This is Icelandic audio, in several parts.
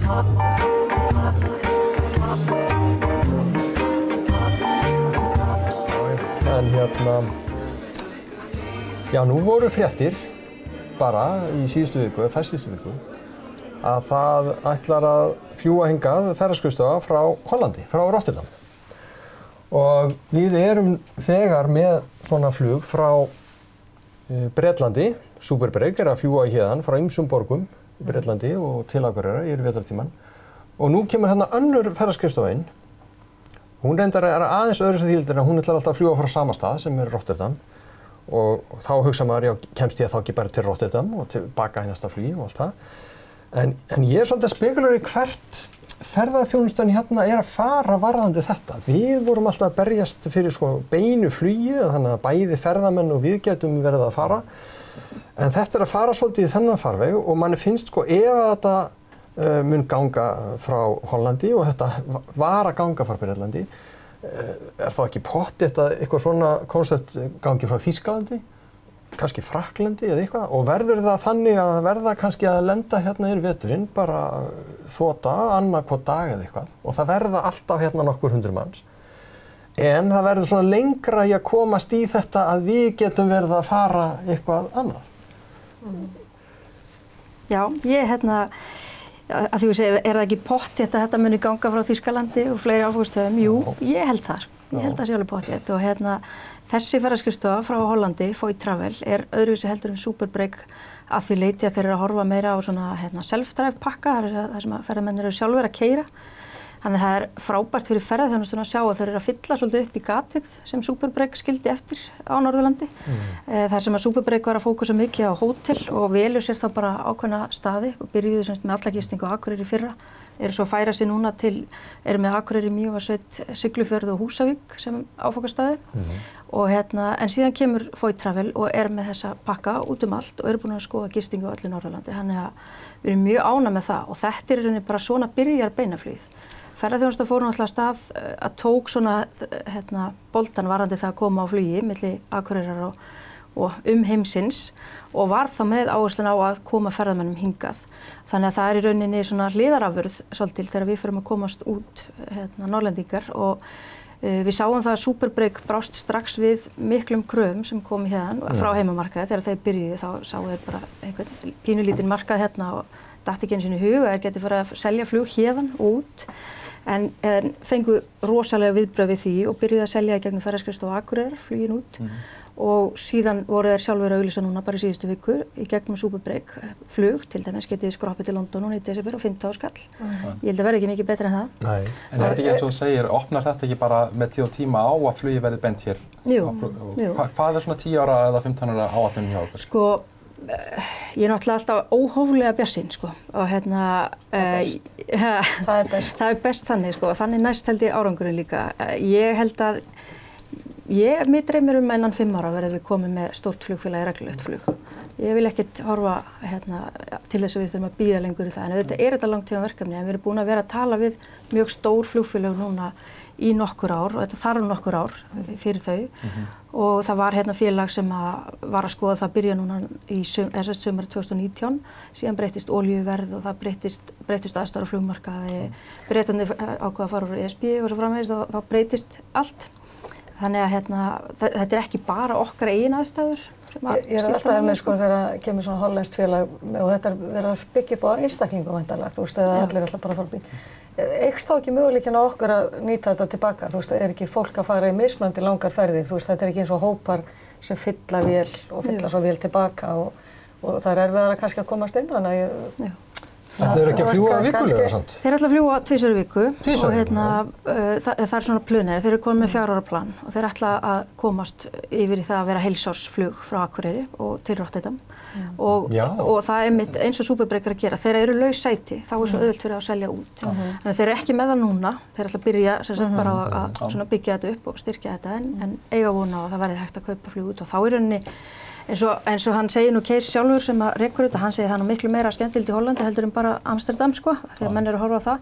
En já, nú voru fréttir bara í síðustu viku, eða þarsíðustu viku, að það ætlar að fljúga hingað ferðaskrifstofa frá Hollandi, frá Rotterdam. Og við erum þegar með svona flug frá Bretlandi, Superbreak að fljúga héðan frá ýmsum borgum í Bretlandi og til Akureyrar yfir vetrartímann. Og nú kemur hérna önnur ferðaskrifstofa inn. Hún reyndar aðeins öðru sem þýldir en hún ætlar alltaf að fljúga frá sama stað sem Rotterdam. Og þá hugsa maður, já, kemst ég þá ekki bara til Rotterdam og tilbaka í næsta flugi og allt það. En ég svolítið að spekulera í hvert ferðaþjónustan hérna að fara varðandi þetta. Við vorum alltaf að berjast fyrir beinu flugi, þannig að bæði ferðamenn og við getum verið að fara. En þetta að fara svolítið í þennan farveg og manni finnst ef þetta mun ganga frá Hollandi og þetta var að ganga frá Bretlandi, þá ekki pottþétt að eitthvað svona koncept gangi frá Þýskalandi, kannski Frakklandi eða eitthvað, og verður það þannig að verða kannski að lenda hérna yfir veturinn, bara þota annað hvort dag eða eitthvað, og það verða alltaf hérna nokkur 100 manns. En það verður svona lengra í að komast í þetta að við getum verið að fara eitthvað annað. Já, ég að því að segja, það ekki pottþétt að þetta muni ganga frá Þýskalandi og fleiri áfangastöðum? Jú, ég held það. Ég held það sé alveg pottþétt og þessi ferðaskrifstofa frá Hollandi, Voith Travel, öðruvísi heldur en Superbreak að því leyti að þeir eru að horfa meira á svona self-drive pakka, þar sem að ferðamennir eru sjálfur að keyra. Þannig að það frábært fyrir ferðaþjónustuna að sjá að þeir eru að fylla svolítið upp í gatið sem Superbreak skildi eftir á Norðurlandi. Þar sem að Superbreak var að fókusa mikið á hótel og velur sér þá bara ákveðna staði og byrjuðu semst með alla gistingu á Akureyri í fyrra. Eru svo að færa sig núna eru með Akureyri, Mývatnssveit, Siglufjörð og Húsavík sem áfangastaði. Og en síðan kemur Voith Travel og með þessa pakka út allt og eru búin að skoða gistingu á öllu Norðurlandi. Þannig að við erum mjög ánægð með það og þetta í rauninni bara svona byrjar beinaflugið. Ferðaþjónusta fór náttúrulega af stað að tók svona boltan varðandi það að koma á flugi milli Akureyrar og heimsins og var þá með áhersluna á að koma ferðamönnum hingað. Þannig að það í rauninni svona hliðarafurð svolítið þegar við förum að komast út Norrlendingar og við sáum það að Superbreak brást strax við miklum kröfum sem komu hérna frá heimamarkaði. Þegar þeir byrjuðu þá sáu þeir bara einhvern pínulítinn markað hérna og datt ekki einu sinni í hug að þeir geti farið að selja flug héðan og út. En fengu rosalega viðbrögð við því og byrjuðu að selja í gegnum ferðaskrifstofu Akureyrar, flugin út. Og síðan voru þeir sjálfur að auglýsa núna bara í síðustu viku í gegnum Superbreak flug, til dæmis getið skroppið til London núna í desember og 15 skall. Ég held að verði ekki mikið betra en það. Nei. En þetta ekki eins og þú segir, opnar þetta ekki bara með tíð og tíma á að flugi verði bent hér? Jú. Hvað svona 10 ára eða 15 ára áætlun hjá okkur? Sko, ég náttúrulega alltaf óhóflega bjartsýn, sko, og það er best þannig, sko, og þannig næst held ég árangurinn líka. Ég held að mér dreymir innan 5 ára verðum við komið með stórt flugfélag í reglulegt flug. Ég vil ekkert horfa til þess að við þurfum að bíða lengur í það, en auðvitað þetta langtímaverkefni, en við erum búin að vera að tala við mjög stór flugfélag núna í nokkur ár, og þetta þarf nokkur ár fyrir þau, og það var félag sem var að skoða það að byrja núna í sumar 2019, síðan breyttist olíuverð og það breyttist aðstæður á flugmarkaði, Bretarnir ákveða að fara úr ESB og svo framvegis, og þá breyttist allt. Þannig að þetta ekki bara okkar eigin aðstæður. Ég alltaf með sko þegar kemur svona hollenskt félag og þetta verið að byggja upp á einstaklingum væntanlega, þú veist, eða allir alltaf bara að fara að byggja. Eykst þá ekki möguleikinn á okkur að nýta þetta tilbaka? Þú veist, ekki fólk að fara í mismunandi langar ferðir, þú veist, þetta ekki eins og hópar sem fylla vel og fylla svo vel tilbaka og það erfiðara kannski að komast inn, þannig að Ætla þeir ekki að fljúga vikulega samt? Þeir ætla að fljúga 2 í viku og það svona plönir. Þeir eru komin með 4 ára plan og þeir ætla að komast yfir í það að vera heilsársflug frá Akureyri og til Rotterdam. Og það mitt eins og Superbreak að gera. Þeir eru laus sæti, þá svo auðvelt fyrir að selja út. Þannig að þeir eru ekki með það núna. Þeir ætla að byrja bara að byggja þetta upp og styrkja þetta en eiga vona á að það verði hægt að kaupa flug út og þá í rauninni eins og hann segir nú Keir sjálfur sem að rekur þetta, hann segir það nú miklu meira skemmtilegt í Hollandi heldur en bara Amsterdam sko, þegar menn eru að horfa á það.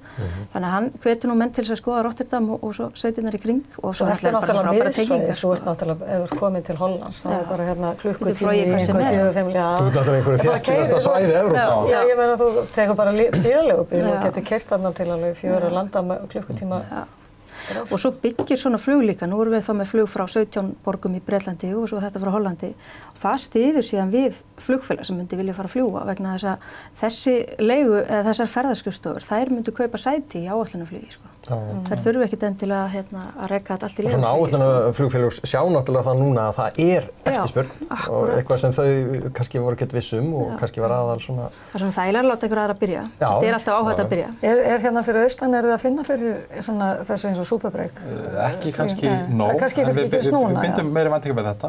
Þannig að hann hvetur nú menn til þess að skoða Rotterdam og svo sveitirnar í kring og svo þetta er náttúrulega miðsvæði, svo ert náttúrulega, ef þú ert komin til Hollands, þá er bara hérna klukkutími í einhver 4-5 Þú ert alltaf einhverju þéttlegasta svæði Evrópu. Já, ég meina þú tekur bara bílaleigubíl og getur keyrt þarna til alveg 4 landa með klukkutíma. Og svo byggir svona flug líka, nú erum við þá með flug frá 17 borgum í Bretlandi og svo þetta frá Hollandi og það styður síðan við flugfélag sem myndi vilja fara að fljúga vegna þess að þessi leigu eða þessar ferðaskrifstofur, þær myndu kaupa sæti í áætlunarflugi sko. Þær þurfu ekkert endilega að reka þetta allt í leigu. Svona áætlunarflugfélög sjá náttúrulega það núna að það er eftirspurn og eitthvað sem þau kannski voru ekkert viss og kannski var aðal svona. Það er svona þægilega að láta einhver aðra byrja. Þetta er alltaf áhætt að byrja. Er hérna fyrir austan, þið að finna fyrir svona þessu eins og Superbreak? Ekki kannski nóg, kannski ekki snúna. Við bindum meiri væntingar með þetta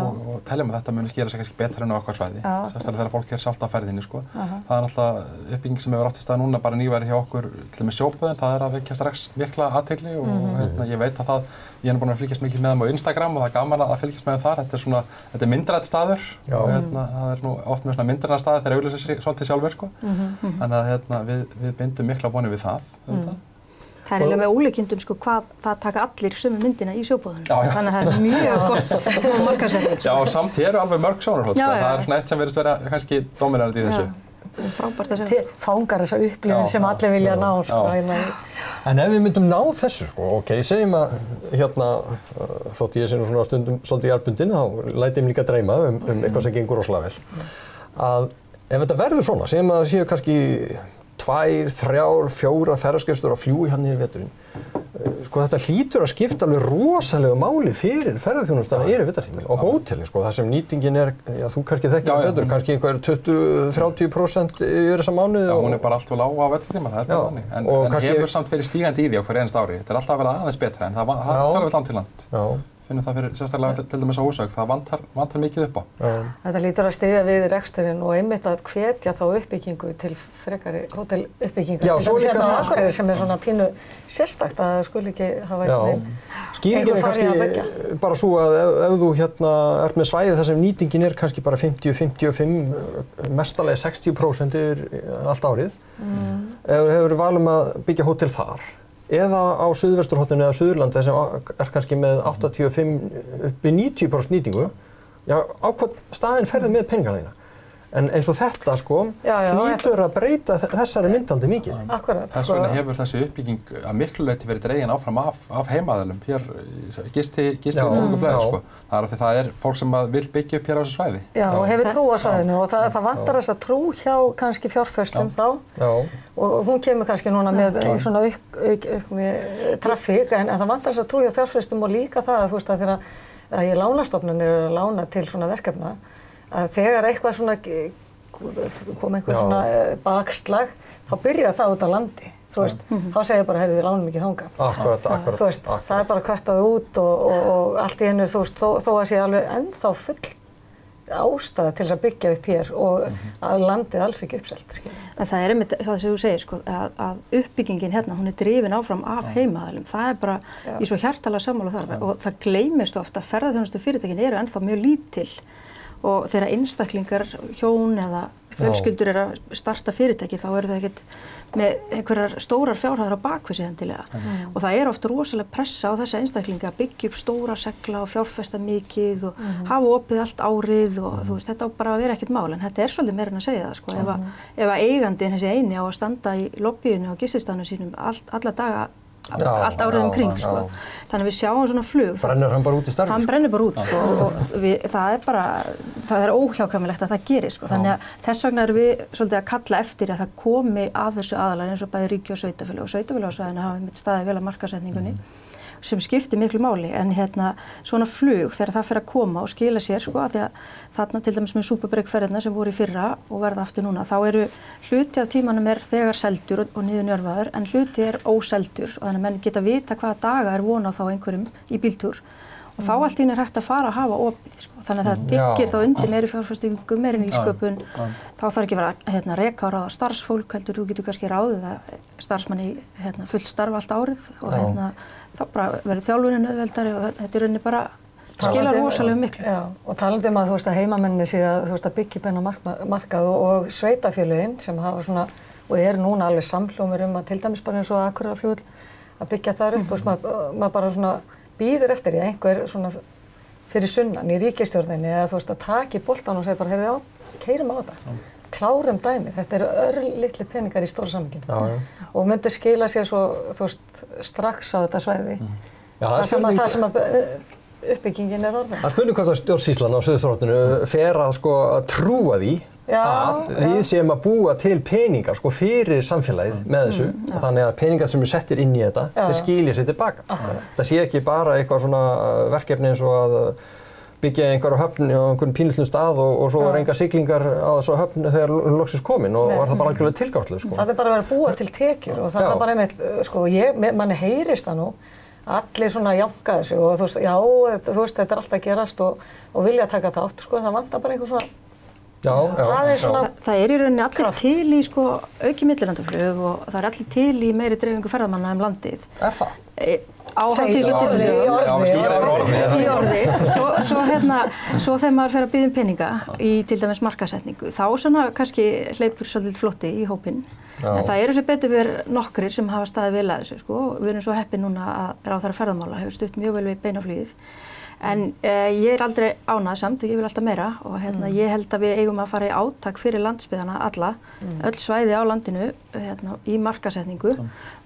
og teljum að þetta muni skila sig kannski betra en á okkar svæði. Sérstaklega þegar fólk sjálft á ferðinni sko. Það er náttúrulega uppbygging sem hefur átt í stað núna bara nýværi hjá okkur til með sjóböðin, það er að vekja strax mikla athygli og ég veit að ég er búinn að fylgjast mikið með þeim á Instagram og það er gaman að fylgjast með þeim þar. Þetta er myndrænt staður og það er nú oft með svona myndræna staði þegar auglýsa sig svolítið sjálfur sko. Þannig að við bindum mikla vonir við það. Það er eiginlega með ólíkindum sko hvað það taka allir sömu myndina í sjóbúðunum. Þannig að það er mjög gott markaðssetning. Já, og samt eru alveg mörg sjónarhótt. Það er svona eitt sem virðist vera kannski dominandi í þessu. Frábært að segja. Fangar þessa upplifun sem allir vilja ná sko. En ef við myndum ná þessu sko, segjum að hérna, þótt ég sé nú svona stundum svolítið jarðbundin, þá læt ég mig líka dreyma eitthvað sem gengur rosalega vel. Að ef þetta verður svona, segjum að það séu kannski 2, 3, 4 ferðaskrifstofur að fljúga hérna í veturinn. Sko þetta hlýtur að skipta alveg rosalega máli fyrir ferðaþjónustuna yfir vetrartímann og hótelin sko, þar sem nýtingin er, já þú kannski þekkir það betur, kannski einhver 20-30% yfir þessa mánuði. Já, hún er bara allt vel á vetrartímann, það er bara þannig. En hefur samt verið stígandi í því á hverju einasta ári. Þetta er alltaf að vera aðeins betra en það tölur við land til land. Finnum það fyrir sérstaklega til dæmis á Húsavík, það vantar mikið upp á. Þetta lítur að styðja við reksturinn og einmitt að hvetja þá uppbyggingu til frekari hóteluppbyggingar. Já, svo líka það Akureyri sem er svona pínu sérstakt að það skuli ekki hafa skýringin er kannski bara svo að ef þú hérna ert með svæði þar sem nýtingin er kannski bara 50-55, mestalega 60% yfir allt árið. Ef þú hefur valum að byggja hótel þar eða á Suðvesturhorninu eða Suðurlandi sem er kannski með 85 upp í 90% nýtingu, já, á hvað staðinn ferðu með peningana þína. En eins og þetta sko, hlýtur að breyta þessari myndaldi mikið. Akkurat. Þess vegna hefur þessi uppbygging að miklu leyti verið dregin áfram af heimaðalum. Hér gisti og fleira sko. Það er af því það er fólk sem vil byggja upp hér á þessu svæði. Já, og hefur trú á svæðinu og það vantar þessa trú hjá kannski fjárfestum þá. Já. Og hún kemur kannski núna með svona aukni traffík en það vantar þessa trú hjá fjárfestum og líka það að þú veist að þegar lánastofnanir eru að lána til svona verkefna að þegar eitthvað svona kom einhver svona bakslag þá byrjar það út á landi. Þú veist, þá segir bara, heyrðu, við lánum ekki þangað. Akkurat. Þú veist, það er bara kvættað út og allt í einu, þú veist, þó að sé alveg ennþá full ástæða til þess að byggja upp hér og að landið alls ekki uppselt. En það er einmitt það sem þú segir, sko, að uppbyggingin hérna, hún er drifin áfram af heimaðalum. Það er bara í svo hjartalega sammála þar og það gleymist ofta að ferðaþjónustufyrirtækin eru ennþá mjög lítil og þegar einstaklingar, hjón eða fjölskyldur eru að starta fyrirtæki þá eru þau ekkert með einhverjar stórar fjárhæðir á bakvið sig endilega. Og það er oft rosalega pressa á þessa einstaklinga að byggja upp stóra segla og fjárfesta mikið og hafa opið allt árið og þú veist, þetta á bara að vera ekkert mál en þetta er svolítið meira en að segja það sko. Ef að eigandinn þessi eini á að standa í lobbyinu og gististaðnum sínum alla daga allt árið kring sko. Þannig að við sjáum svona flug. Brennur hann bara út í starfi? Hann brennur bara út sko og það er óhjákvæmilegt að það gerist sko. Þannig að þess vegna erum við svolítið að kalla eftir að það komi að þessu aðalagi eins og bæði ríki og sveitarfélög og sveitarfélagssvæðin hafa einmitt staðið vel að markaðssetningunni sem skiptir miklu máli en hérna svona flug þegar það fer að koma og skila sér sko af því að þarna til dæmis með Superbreak-ferðirnar sem voru í fyrra og verða aftur núna þá eru hluti af tímanum er þegar seldur og niðurnjörfaður en hluti er óseldur og þannig að menn geta vita hvaða daga er von á þá einhverjum í bíltúr og þá allt í einu er hægt að fara að hafa opið sko þannig að það byggir þá undir meiri fjárfestingu, meiri nýsköpun þá þarf ekki að vera reka og ráða starfsfólk heldur þú getur kannski ráðið að starfsmanni fullt starf allt árið og þá bara verður þjálfunin auðveldari og þetta er rauninni bara skilar rosalega miklu. Já, og talandi að þú veist að heimamenninni sé að þú veist að byggja upp hennar markað og sveitafélögin sem hafa svona og núna alveg samhljómur að til dæmis bara eins og Akureyrarflugvöll að byggja þar upp og maður bara svona býður eftir því að einhver svona fyrir sunnan í ríkisstjórninni eða þú veist að taki boltan og segja bara heyrðu keyrum á þetta. Klárum dæmi, þetta örlitli peningar í stóra samhenginu og myndir skila sér svo, þú veist, strax á þetta svæði. Það sem að uppbyggingin orðin. Það spurning hvort að stjórnsýslan á Suðurþróttinu fer að að trúa því að við séum að búa til peningar fyrir samfélagið með þessu. Þannig að peningar sem settir inn í þetta, þeir skilja sér tilbaka. Það sé ekki bara eitthvað svona verkefni eins og að byggja einhverja höfn á einhvern pínlitlum stað og svo engar siglingar á þessu höfn þegar loksins komin og var það bara algjörlega tilgangslaust. Það bara verið að búa til tekjur og það bara einmitt, manni heyrist það nú, allir svona jánka þessu og þú veist, já, þú veist, þetta alltaf gerast og vilja taka þátt, það vantar bara einhver svona, Það í rauninni allir til í auki millilandaflug og það allir til í meiri dreifingu ferðamanna landið. Það? Á hátíðisútillögu í orði. Svo þegar maður fer að biðja peninga í til dæmis markaðssetningu, þá svona kannski hleypur svolítið flótti í hópinn. En það eru sem betur verið nokkrir sem hafa staðið vel að þessu. Við erum svo heppin núna að ráðherra ferðamála hefur stutt mjög vel við beinaflugið. En ég aldrei ánægð samt og ég vil alltaf meira og ég held að við eigum að fara í átak fyrir landsbyggðina alla, öll svæði á landinu í markaðssetningu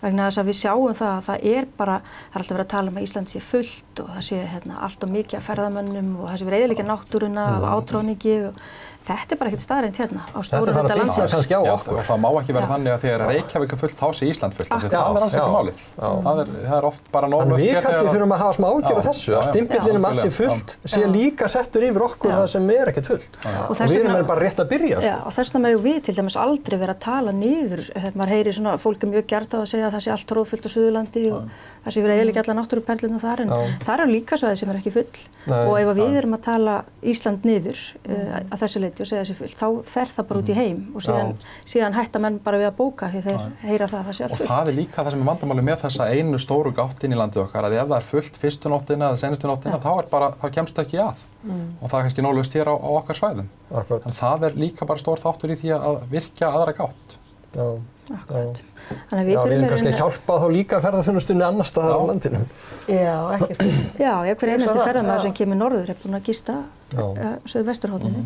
vegna þess að við sjáum það að það er alltaf verið að tala að Ísland sé fullt og það sé allt of mikið af ferðamönnum og það sé verið eyðileggja náttúruna af átroðningi og þetta bara ekkert staðreynd á stóru hluta landsins. Og það má ekki vera þannig að þegar Reykjavík fullt, þá sé Ísland fullt. Það alls ekki málið. Það oft bara nóg. Við kannski þurfum að hafa smá ágjör af þessu, að stimpillinn allt sé fullt sé líka settur yfir okkur það sem ekkert fullt. Og við erum bara rétt að byrja. Og þess vegna megum við til dæmis aldrei vera að tala niður. Maður heyrir svona, fólk mjög gjarnt á að segja að það sé allt tróðfullt á Suðurlandi og það sé verið eyðileggja allar náttúruperlurnar þar, en þar eru líka svæði sem ekki full. Og ef við erum að tala Ísland niður að þessu leyti og segja þessi fullt, þá fer það bara út í heim og síðan hætta menn bara við að bóka því þeir heyra það sé allt fullt. Og það líka það sem vandamáli með þessa einu stóru gátt inn í landið okkar, að ef það fullt fyrstu nóttina eða seinustu nóttina, þá kemst það ekki að. Og það er kannski nóglaust hér á okkar svæðum. En það líka bara stór þáttur í því að virkja aðra gátt. Akkurat. Við erum kannski að hjálpa þá líka ferðaþjónustunni annars staðar á landinu. Já, ekkert. Já, hver einasti ferðamaður sem kemur norður búinn að gista suðvesturhorninu.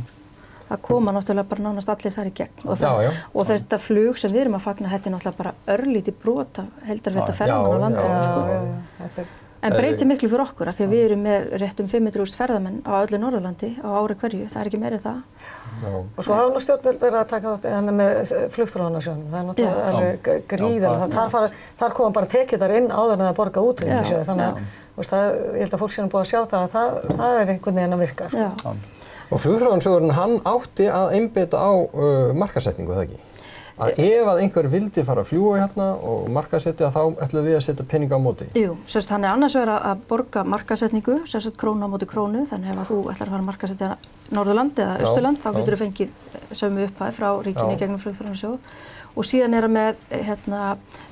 Það koma náttúrulega bara nánast allir þar í gegn. Og þetta flug sem við erum að fagna, þetta náttúrulega bara örlítið brot af heildarfjölda ferðamanna á landinu. En breytir miklu fyrir okkur af því að við erum með rétt 500.000 ferðamenn á öllu Norðurlandi á ári hverju. Það ekki meira en það. Og svo hafa nú stjórnvöld verið að taka þátt með flugþróunarsjóðnum. Það náttúrulega alveg gríðarlega. Þar koma bara tekjurnar inn áður en það borga út í sjóði. Þannig að ég held að fólk sé búið að sjá það að það einhvern veginn að virka. Og flugþróunarsjóðurinn, hann átti að einbeita á markaðssetningu, það ekki? Að ef að einhver vildi fara að fljúga hérna og markaðssetja, þá ætlum við að setja peninga á móti. Jú, hann annars verið að borga markaðssetningu, krónu á móti krónu, þannig ef þú ætlar að fara að markaðssetja Norðurland eða Austurland, þá getur þú fengið sömu upphæð frá ríkinu gegnum flugþróunarsjóð. Og síðan með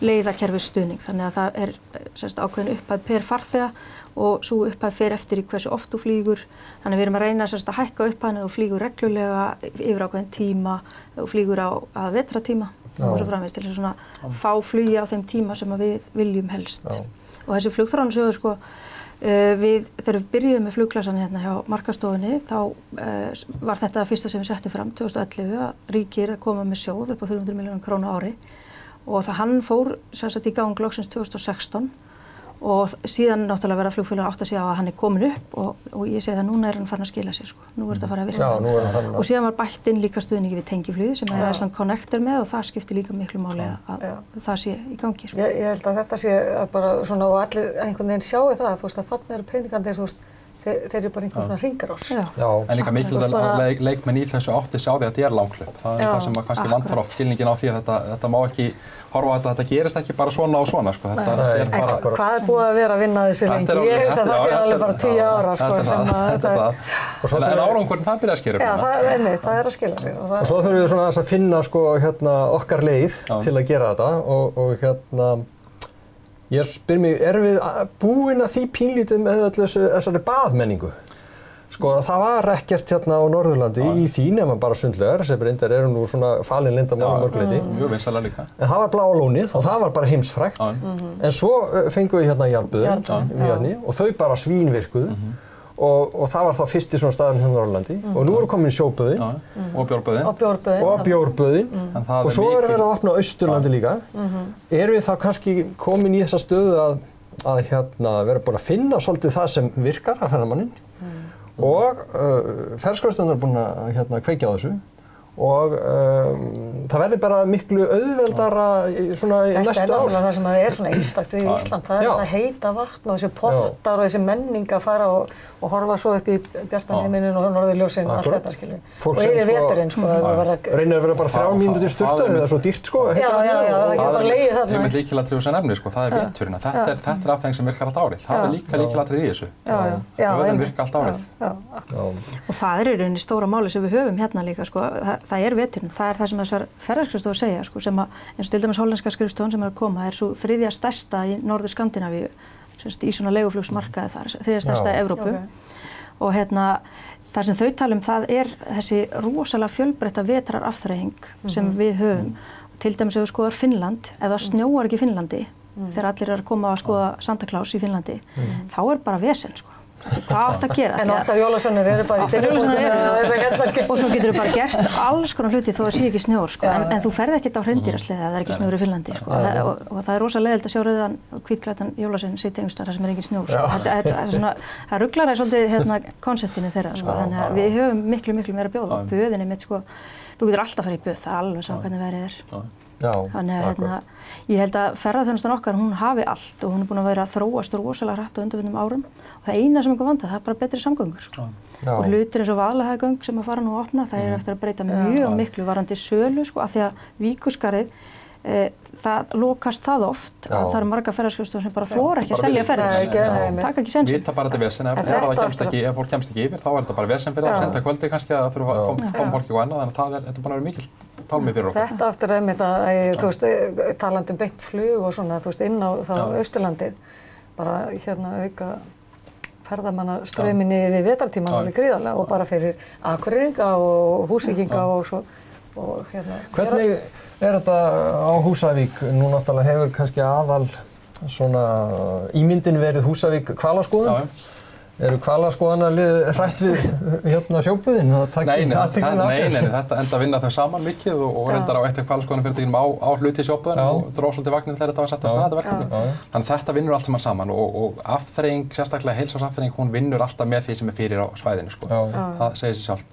leiðakerfisstuðning, þannig að það ákveðin upphæð per farþega og svo upphæð fer eftir í hversu oft þú flýgur. Þannig við erum að reyna að hækka upphæðinu og flýgur reglulega yfir ákveðin tíma og flýgur að vetratíma og svo framvegis til þess að fá flugi á þeim tíma sem við viljum helst. Og þessi flugþróunarsjóður, þegar við byrjuðum með flugklassan hérna hjá markaðsstofunni, þá var þetta fyrsta sem við settum fram 2011 að ríkið koma með sjóð upp á 300 milljónir króna á ári og hann fór í gang loksins 2016 og síðan náttúrulega verða flugfélög átt að segja að hann komin upp og ég segi að núna hann farin að skila sér. Nú þetta að fara að virka. Og síðan var bætt inn líka stuðningi við tengiflugið sem Iceland Connect með og það skiptir líka miklu máli að það sé í gangi. Ég held að þetta sé bara svona og allir einhvern veginn sjáu það, þú veist að þarna eru peningarnir, þú veist, þeir eru bara einhvern svona hringarás. En líka mikilvægt að leikmenn í þessu átti sjá því að þetta langhlaup. Það það sem kannski vantar oft skilningin á því að þetta má ekki horfa á þetta gerist ekki bara svona og svona. Hvað er búið að vera að vinna þessu lengi? Ég hugsa að það sé alveg bara 10 ára. En árangurinn það byrja að skila. Já, það er að skila sér. Og svo þurfum við svona að finna okkar leið til að gera þetta ég spyr mig, erum við búin að því pínlítið með þessari baðmenningu? Sko, það var ekkert hérna á Norðurlandi í því nema bara Sundlaugar, sem reyndar eru nú svona falin leyndamál mörg leyti. Mjög vinsælar líka. En það var Bláa lónið og það var bara heimsfrægt. En svo fengum við hérna Jarðböðin og þau bara svínvirkuðu. Og það var þá fyrsti svona staðurinn hérna á Norðurlandi og nú eru komin Sjóböðin og Bjórböðin og Bjórböðin og svo erum við að opna á Austurlandi líka. Erum við þá kannski komin í þessa stöðu að hérna vera búin að finna svolítið það sem virkar af ferðamanninn og ferðaskrifstofurnar er búin að hérna kveikja á þessu og það verður bara miklu auðveldara svona í næstu ár. Þetta er náttúrulega það sem er svona einstakt við Ísland, það er þetta heita vatn og þessi pottar og þessi menning að fara og horfa svo upp í bjartan heiminn og norðurljósin og allt þetta, skilju. Og yfir veturinn, sko. Reynir að vera bara 3 mínútur í sturtu, það er svo dýrt, sko. Já, það getur bara legið þarna. Einmitt lykilatriði sem nefnir, sko, það er veturinn. Þetta er afþreying sem virkar allt árið. Það er líka lykilatriði í þessu. Vöðin virka allt árið. Og það er í rauninni stóra máli sem við höfum hérna líka, sko. Það er veturinn, það er það sem þessar ferðaskrifstofur segja, sko, sem að, eins og til dæmis hollenska skrifstofan sem er að koma, er svo 3. stærsta í Norður Skandinavíu, í svona leiguflugsmarkaði þar, 3. stærsta í Evrópu. Og hérna, það sem þau tala það er þessi rosalega fjölbreytta vetrarafþreying sem við höfum. Til dæmis ef þú skoðar Finnland, ef það snjóar ekki í Finnlandi, þegar allir eru að koma að skoða Santa Claus í Finnlandi, þá er bara vesen, sko. Hvað átt að gera? En okkar jólasveinar eru bara í dyrabúrinu og svo getur þú bara gert alls konar hluti þó að sé ekki snjór, sko. En þú ferð ekkert á hreindýrasleða ef það er ekki snjór í Finnlandi, sko. Og það er rosa leiðilegt að sjá rauðan og hvítklæddan jólasvein sitja einhvers staðar þar sem er engin snjór, sko. Það ruglar svolítið hérna konseptinu þeirra, sko. Þannig að við höfum miklu meira að bjóða. Böðin mitt, sko. Þú getur alltaf að fara í böð, það er alveg sá hvernig veðrið er. Þannig að hérna, ég held að ferðaþjónustan okkar, hún hafi allt og hún er búin að vera að þróast rosalega hratt á undanförnum árum. Og það eina sem er vandað, það er bara betri samgöngur, sko. Og hlutir eins og Vaðlaheiðargöng sem að fara nú að opna, það er eftir að breyta mjög miklu varðandi sölu, sko, af því að Víkurskarðið, það lokast það oft að það eru margar ferðaskrifstofur sem bara þora ekki að selja ferðir. Taka ekki sénsinn. Vita bara þetta vesen, ef fólk kemst ekki yfir, þá er þetta bara vesen fyrir það, senda kvöldi kannski að þurfa að koma fólki og annað, þannig að þetta er búin að vera mikil tálmi fyrir okkur. Þetta aftur einmitt að, þú veist, talandi beint flug og svona, þú veist, inn á Austurlandið, bara hérna auka ferðamannastrauminni við vetrartímann alveg gríðarlega og bara fyrir Akureyringa og Húsvíkinga og svo og hérna. Hvernig er þetta á Húsavík? Nú náttúrulega hefur kannski aðal svona ímyndin verið Húsavík hvalaskoðun. Eru hvalaskoðunarlið hrætt við hérna Sjóböðin? Nei, þetta enda vinna þau saman mikið og reyndar á eitt af hvalaskoðunarfyrirtækjum á hluti í Sjóböðin og dró svolítið vagninn þegar þetta var sett af stað, þetta verkefni. Þannig þetta vinnur allt saman og afþreying, sérstaklega heilsársafþreying, hún vinnur alltaf með því sem er fyrir á svæðinu, sko. Það segir sig sjálft.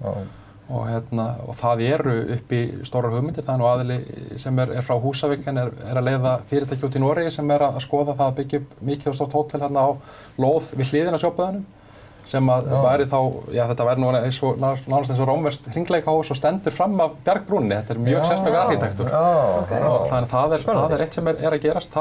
Og það eru uppi stórar hugmyndir, það er nú aðili sem er frá Húsavík en er að leiða fyrirtæki út í Noregi sem er að skoða það að byggja upp mikið og stórt hótel þarna á lóð við hliðina á Sjóböðinum sem að væri þá, þetta væri nú nánast eins og rómverskt hringleikahús og stendur fram af bjargbrúnni, þetta er mjög sérstakur arkítektur. Og þannig það er eitt sem er að gerast,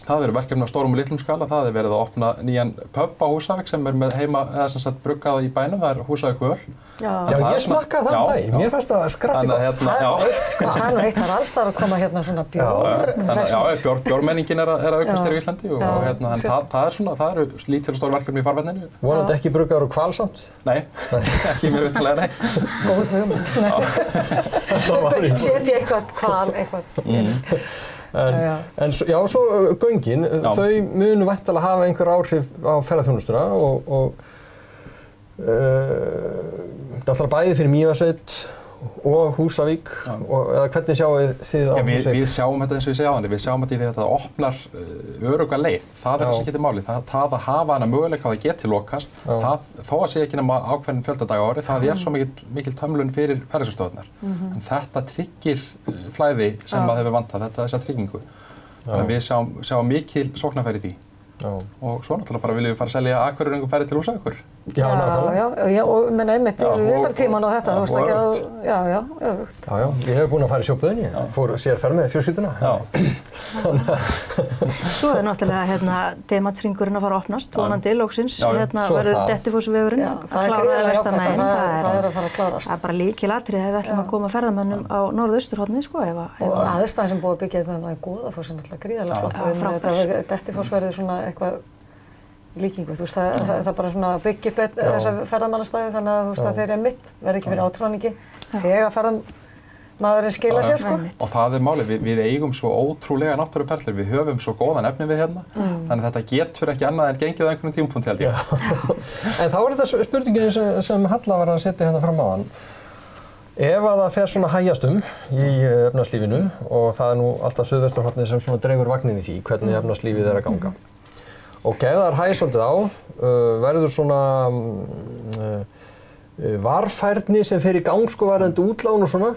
það eru verkefni á stórum og litlum skala, það er verið að opna nýjan pub á Húsavík sem er með heima, eða sem sagt bruggað í bænum, það er Húsavík Öl. Já, ég smakkaði það dag, mér fannst það skratti gott. Það er eitt, sko, það er eitt, það er alls þar að koma hérna svona bjór. Bjórmenningin er að aukast hér í Íslandi og það eru lítil og stór verkefni í farvatninu. Vonandi ekki bruggaður úr hval samt? Nei, ekki mér vitalega, nei. Góð hugmynd. Setja eitthvað hval, eitthvað. En svo göngin, þau munu væntanlega hafa einhver áhrif á ferðaþjónustuna og náttúrulega bæði fyrir Mývatnssveit og Húsavík, eða hvernig sjáu þið á Húsavík? Við sjáum þetta eins og ég segi áðan, við sjáum þetta í því að þetta opnar örugga leið, það er það sem getur málið, það að hafa hana möguleika að það geti lokast, þó að sé ekki nema ákveðin fjöldadag á ári, það er svo mikil tömlun fyrir ferðaskrifstofurnar, en þetta tryggir flæði sem að hefur vantað, þetta er þessa tryggingu, þannig að við sjáum mikil sóknarfæri í því. Og svo náttúrulega bara viljum við fara að selja Akureyringum ferðir til Húsavíkur. Já, og menn einmitt yfir vetrartíman og þetta, þú veist ekki að, öfugt. Já, ég hef búin að fara í Sjóböðinni, fór sér ferð með fjölskylduna. Svo er náttúrulega hérna demantsringurinn að fara að opnast, vonandi loksins, hérna verður Dettifossvegurinn að klára vestanmegin. Það er að fara að klárast. Það er bara lykilatriði ef við ætlum að koma ferðamönnum á norðausturhornið, sko, og aðstæðan sem búið að byggja þetta í Goðafoss er náttúrulega gríðarlega flott. Dettifoss verður svona eitthvað líkingu, þú veist, það er bara svona að byggja upp þessa ferðamannastæði þannig að þú veist að þeir mitt verði ekki fyrir átrúningi þegar ferðamaðurinn skila sér, sko. Og það málið, við eigum svo ótrúlega náttúruperlur, við höfum svo góðan efni við hérna, þannig að þetta getur ekki annað en gengið á einhvern tímapunkt, held ég. En þá þetta spurningin sem Halla var að setja hérna fram á hann. Ef að það fer svona hægjast í efnahagslífinu og það nú alltaf suðvesturhornið sem svona dregur vagnin í því hvernig efnahagslífið að ganga. Og ef það hægir svolítið á, verður svona varfærni sem fer í gang sko varðandi útlán og svona.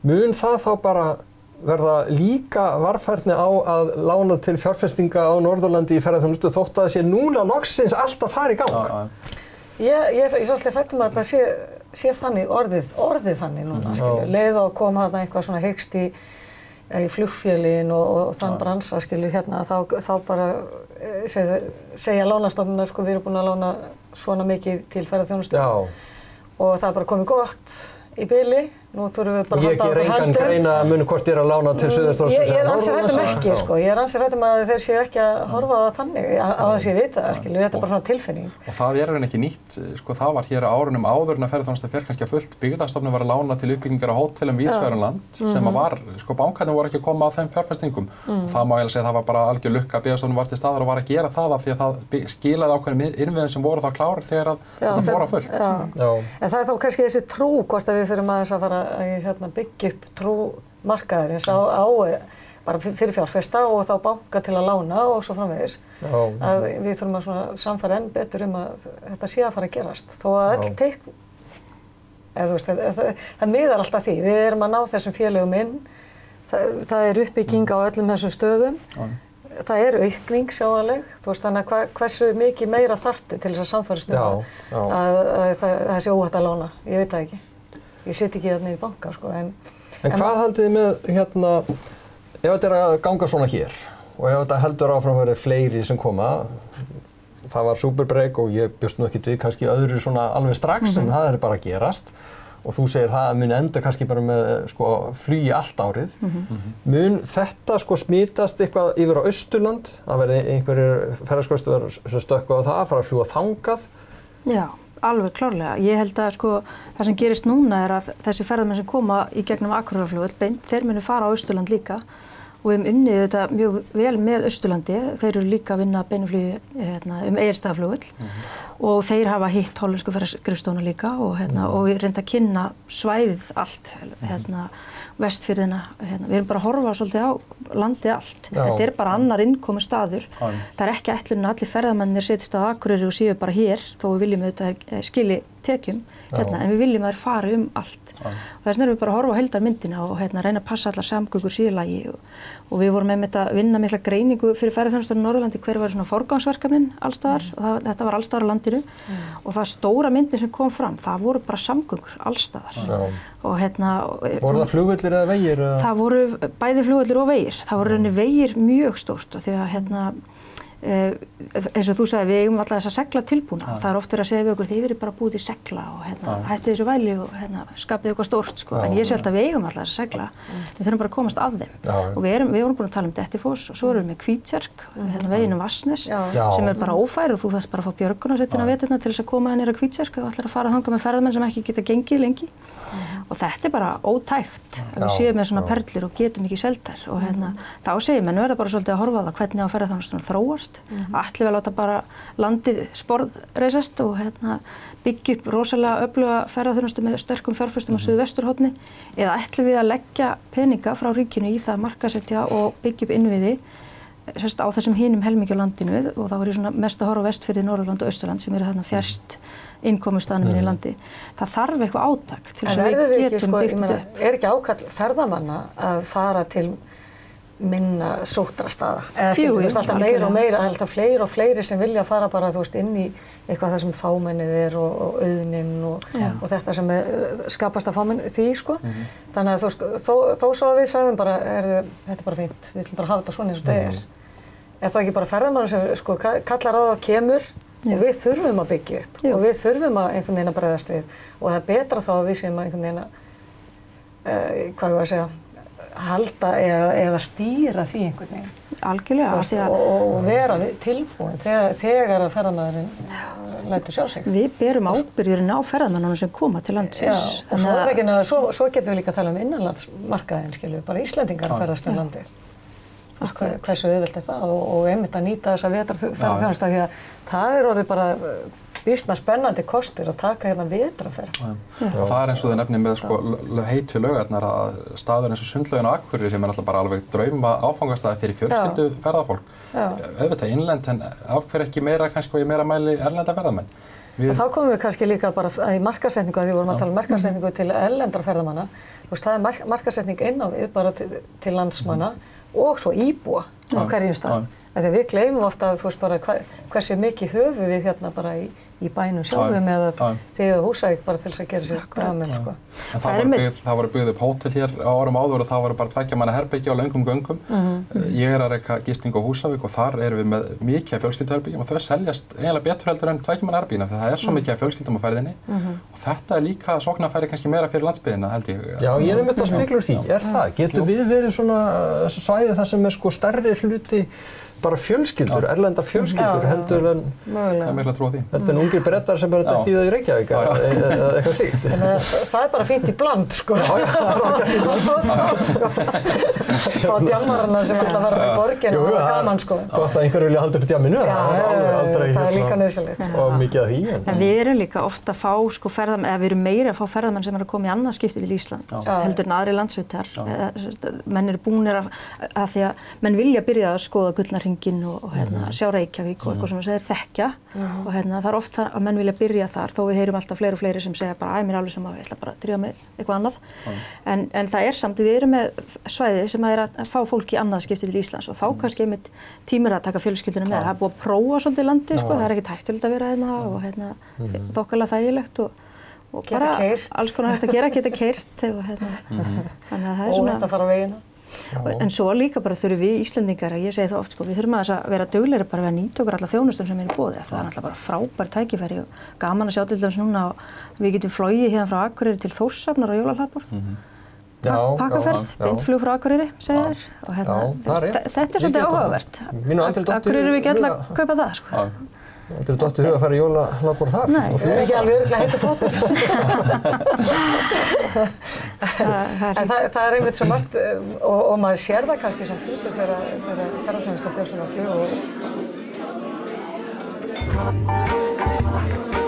Mun það þá bara verða líka varfærni á að lána til fjárfestinga á Norðurlandi í ferðaþjónustu þótt að það sé núna loksins allt að fara í gang? Ég er svolítið hrædd að þetta sé þannig orðið þannig núna, skilju. Leið og kom þarna eitthvað svona hyggst í flugfélögin og þann bransa, skilju, hérna, þá bara segja lánastofnunar, sko, við erum búin að lána svona mikið til ferðaþjónustu og það er bara komið gott í bili. Nú þurfum við bara að halda á engan höndum. greina að muni hvort er að lána til Suðvesturhorns. Ég er ansi hrædd ekki, sko. Ég er ansi hrædd að þeir séu ekki að horfa á það þannig, að það séu vita það, skilju. Þetta er bara svona tilfinning. Og það er ekki nýtt, sko, það var hér á árunum áður en að ferðaþjónusta fer kannski að fullt. Byggðastofnun var að lána til uppbyggingar á hótelum víðsvegar um land sem var, sko, bankarnir voru ekki að koma að þeim fjárfestingum. Það má eiginlega segja að það var bara algjör lukka að Byggðastofnun var til staðar og var að gera það af því að það skilaði ákveðnum innviðum sem voru þá klárir þegar þetta fór á fullt. En það er þá kannski þessi trú hvort að við þurfum aðeins að fara að byggja upp trú markaðarins á bara fyrir fjárfesta og þá banka til að lána og svo framvegis. Að við þurfum að svona samfara enn betur að þetta sé að fara að gerast. Þó að öll teikn, eða þú veist, það miðar alltaf því. Við erum að ná þessum félögum inn. Það er uppbygging á öllum þessum stöðum. Það er aukning sjáanleg, þú veist, þannig að hversu mikið meira þarftu til þess að samfærast að það sé óhætt að lána. Ég veit það ekki. Ég sit ekki þarna í banka, sko, en hvað haldið þið með, hérna, ef þetta er að ganga svona hér og ef þetta heldur áfram að vera fleiri sem koma, það var Superbreak og ég bjóst nú ekkert við kannski öðru svona alveg strax en það er bara að gerast og þú segir það muni enda kannski bara með, sko, flugi allt árið. Mun þetta, sko, smitast eitthvað yfir á Austurland, að verði einhverjir ferðaskostur sem stökkva á það, fara að fljúga þangað? Já. Alveg klárlega. Ég held að, sko, það sem gerist núna er að þessi ferðamenn sem koma í gegnum Akureyrarflugvöll beint, þeir munu fara á Austurland líka og við höfum unnið þetta mjög vel með Austurlandi. Þeir eru líka að vinna beinuflugi Egilsstaðaflugvöll og þeir hafa hitt hollensku ferðaskrifstofuna líka og og við reynda að kynna svæðið allt, Vestfirðina. Við erum bara að horfa svolítið á landið allt. Þetta er bara annar innkomustaður. Það er ekki ætlunin að allir ferðamennir setjast á Akureyri og séu bara hér, þó við viljum auðvitað skili tekjum, en við viljum að þeir fara allt. Og þess vegna erum við bara að horfa á heildarmyndina og reyna að passa allar samgöngur síðu lagi. Og við vorum einmitt að vinna mikla greiningu fyrir ferðaþjónustuna í Norðurlandi hver var svona forgangsverkefnin alls staðar og þetta var alls staðar á landinu og það stóra myndin sem kom fram, það voru bara samgöngur alls staðar. Og voru það flugvellir eða vegir? Það voru bæði flugvellir og vegir. Það voru rauninni vegir mjög stórt og því að eins og þú sagði, við eigum alltaf þessa segla tilbúna. Það er oft verið að segja við okkur, þið verið bara búið til segla og hættið þessu væli og skapið eitthvað stórt, sko. En ég sé alltaf að við eigum alltaf þessa segla. Við þurfum bara að komast að þeim. Og við vorum búin að tala um Dettifoss og svo erum við með Hvítserk, veginn Vatnsnes, sem er bara ófær og þú þarft bara að fá björgunarsveitina á veturna til þess að koma niður á Hvítserk og ætlar að fara þangað með ferðamenn sem ekki geta gengið lengi. Og þetta er bara ótækt að við séum með svona perlur og getum ekki selt þær. Og þá segir menn verða bara svolítið að horfa á það hvernig á ferðaþjónustan þróast. Ætlum við að láta bara landið sporðreisast og byggja upp rosalega öfluga ferðaþjónustu með sterkum fjárfestum á Suðvesturhorni eða ætlum við að leggja peninga frá ríkinu í það að markaðssetja og byggja upp innviði á þessum hinum helmingi á landinu og þá er ég svona mest að horfa á Vestfirði, Norðurland og Austurland sem eru þarna fjærst innkomustaðnum inn í landi. Það þarf eitthvað átak til þess að við getum byggt upp. Er ekki ákall ferðamanna að fara til minna sóttra staða? Þú veist, alltaf meira og meira, alltaf fleiri og fleiri sem vilja fara bara, þú veist, inn í eitthvað það sem fámennið er og auðnin og þetta sem skapast af fámenni því, sko. Þannig að þó svo að við sagðum bara, þetta er bara fínt, við ætlum bara að hafa þetta svona eins og þetta er. Er það ekki bara ferðamaður sem, sko, kallar á það og kemur og við þurfum að byggja upp og við þurfum að einhvern veginn að bregðast við og það er betra þá að við séum að einhvern veginn að, hvað ég var að segja, halda eða stýra því einhvern veginn. Algjörlega. Og vera tilbúin þegar að ferðamaðurinn lætur sjá sig. Við berum ábyrgðurinn á ferðamönnunum sem koma til landsins. Já, og svo getum við líka að tala innanlandsmarkaðinn, skilur við, bara Íslendingar að ferðast um landið. Hversu auðvelt það og einmitt að nýta þessa vetrarferðaþjónustu því að það orðið bara býsna spennandi kostur að taka hérna vetrarferð. Og það eins og þið nefnið með heitu laugarnar að staður eins og Sundlaugin á Akureyri sem alltaf bara alveg drauma áfangastæði fyrir fjölskyldu ferðafólk. Auðvitað innlend en af hverju ekki meira kannski og í meira mæli erlenda ferðamenn. Þá komum við kannski líka bara í markaðssetningu að því vorum að tala um markaðssetningu til erlendra ferðamanna. Það er markaðssetning inn á við bara til landsmanna og svo íbúa á hverjum stað. Þegar við gleymum ofta að þú veist bara hversu mikið höfum við hérna bara í bænum sjálfum eða þegar Húsavík bara til þess að gera sér gaman sko. En það voru byggð upp hótel hér á árum áður og það voru bara 2 manna herbergi á löngum göngum. Ég að reka gistingu á Húsavík og þar erum við með mikið af fjölskylduherbergjum og þau seljast eiginlega betur heldur en 2 manna herbergina þegar það er svo mikið af fjölskyldum á ferðinni og þetta er líka sóknarfæri kannski meira fyrir landsbyggðina held ég. Já, ég einmitt að spekla úr því. Það? Getur við verið svona svæði þar sem er sko stærri hluti bara fjölskyldur, erlendar fjölskyldur heldur en heldur en ungir Bretar sem bara dætt í það í Reykjavík eða eitthvað slíkt. Það er bara fínt í bland sko. Og djammarana sem alltaf verður í borginu og það er gaman sko. Gott að einhver vilja halda upp í djamminu. Það er líka nauðsynlegt. Og mikið af því. En við erum líka ofta að fá sko ferðamenn, eða við erum meira að fá ferðamenn sem eru að koma í annað skipti til Ísland heldur en aðri landsvitar. Menn eru búnir að því að menn vilja byrja að skoða Gullna hringinn og sjá Reykjavík og eitthvað sem þeir þekkja og það er oft að menn vilja byrja þar þó við heyrum alltaf fleiri og fleiri sem segja bara mér er alveg sama, ég ætla bara að drífa með eitthvað annað en það er samt, við erum með svæði sem er að fá fólk í annað skipti til Íslands og þá kannski einmitt tímur að taka fjölskylduna með, það er búið að prófa svolítið landið sko, það er ekkert hættulegt að vera hérna og þokkalega þægilegt og bara alls konar hægt að geta keyrt og þannig að það er svona óhætt að fara á vegina. En svo líka bara þurfum við Íslendingar, ég segi það oft sko, við þurfum að vera duglegri bara við að nýta okkur alla þjónustum sem er í boði. Það er náttúrulega bara frábær tækifæri og gaman að sjá til dæmis núna og við getum flogið hérna frá Akureyri til Þórshafnar á jólahlaðborð. Pakkaferð, beintflug frá Akureyri, segir þér. Og þetta er svolítið áhugavert. Akureyri við ekki alltaf að kaupa það sko. Þetta er dottið hug að fara í jólahlaðborð þar? Nei. Það er ekki alveg örugglega heitur pottur. En það er einmitt svo margt og maður sér það kannski samt úti þegar ferðaþjónustan fer svona á flug og